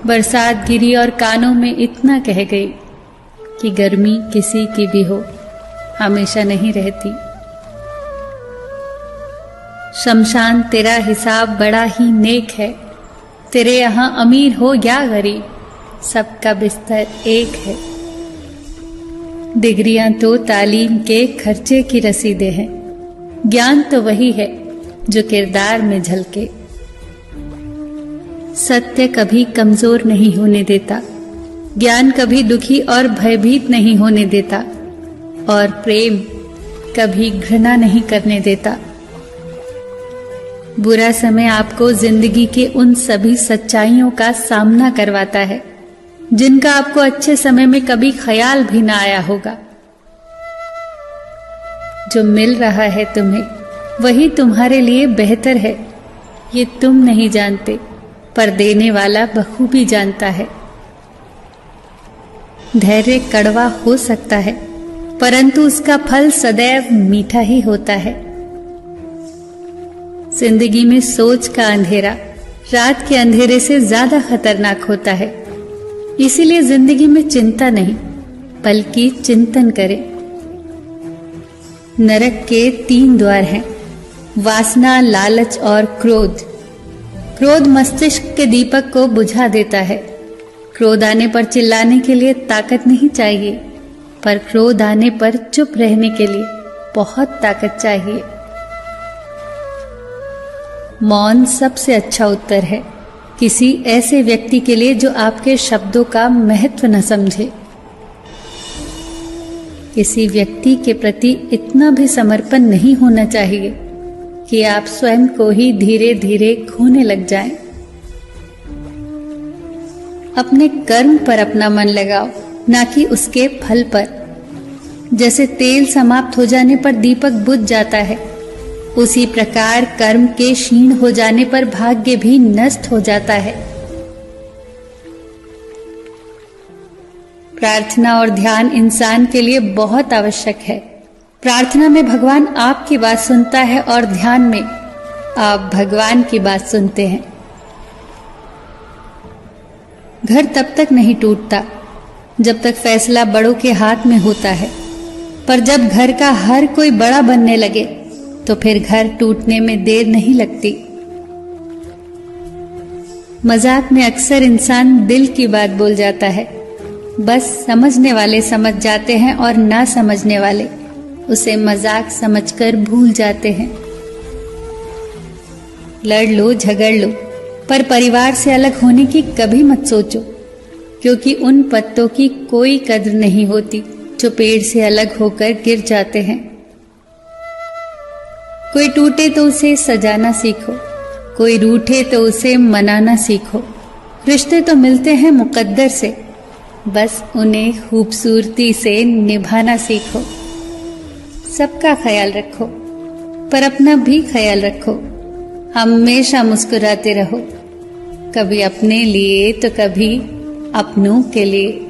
बरसात गिरी और कानों में इतना कह गई कि गर्मी किसी की भी हो, हमेशा नहीं रहती। शमशान तेरा हिसाब बड़ा ही नेक है, तेरे यहाँ अमीर हो या गरीब, सबका बिस्तर एक है। डिग्रियां तो तालीम के खर्चे की रसीदें हैं, ज्ञान तो वही है जो किरदार में झलके। सत्य कभी कमजोर नहीं होने देता, ज्ञान कभी दुखी और भयभीत नहीं होने देता, और प्रेम कभी घृणा नहीं करने देता। बुरा समय आपको जिंदगी के उन सभी सच्चाइयों का सामना करवाता है जिनका आपको अच्छे समय में कभी ख्याल भी ना आया होगा। जो मिल रहा है तुम्हें वही तुम्हारे लिए बेहतर है, ये तुम नहीं जानते, पर देने वाला बखूबी जानता है। धैर्य कड़वा हो सकता है, परंतु उसका फल सदैव मीठा ही होता है। जिंदगी में सोच का अंधेरा रात के अंधेरे से ज्यादा खतरनाक होता है, इसीलिए जिंदगी में चिंता नहीं बल्कि चिंतन करें। नरक के 3 द्वार हैं, वासना, लालच और क्रोध। क्रोध मस्तिष्क के दीपक को बुझा देता है। क्रोध आने पर चिल्लाने के लिए ताकत नहीं चाहिए, पर क्रोध आने पर चुप रहने के लिए बहुत ताकत चाहिए। मौन सबसे अच्छा उत्तर है किसी ऐसे व्यक्ति के लिए जो आपके शब्दों का महत्व न समझे। किसी व्यक्ति के प्रति इतना भी समर्पण नहीं होना चाहिए कि आप स्वयं को ही धीरे धीरे खोने लग जाएं। अपने कर्म पर अपना मन लगाओ, ना कि उसके फल पर। जैसे तेल समाप्त हो जाने पर दीपक बुझ जाता है, उसी प्रकार कर्म के क्षीण हो जाने पर भाग्य भी नष्ट हो जाता है। प्रार्थना और ध्यान इंसान के लिए बहुत आवश्यक है। प्रार्थना में भगवान आपकी बात सुनता है और ध्यान में आप भगवान की बात सुनते हैं। घर तब तक नहीं टूटता जब तक फैसला बड़ों के हाथ में होता है, पर जब घर का हर कोई बड़ा बनने लगे तो फिर घर टूटने में देर नहीं लगती। मजाक में अक्सर इंसान दिल की बात बोल जाता है, बस समझने वाले समझ जाते हैं और ना समझने वाले उसे मजाक समझकर भूल जाते हैं। लड़ लो, झगड़ लो, पर परिवार से अलग होने की कभी मत सोचो, क्योंकि उन पत्तों की कोई कद्र नहीं होती जो पेड़ से अलग होकर गिर जाते हैं। कोई टूटे तो उसे सजाना सीखो, कोई रूठे तो उसे मनाना सीखो। रिश्ते तो मिलते हैं मुकद्दर से, बस उन्हें खूबसूरती से निभाना सीखो। सबका ख्याल रखो, पर अपना भी ख्याल रखो। हमेशा मुस्कुराते रहो, कभी अपने लिए तो कभी अपनों के लिए।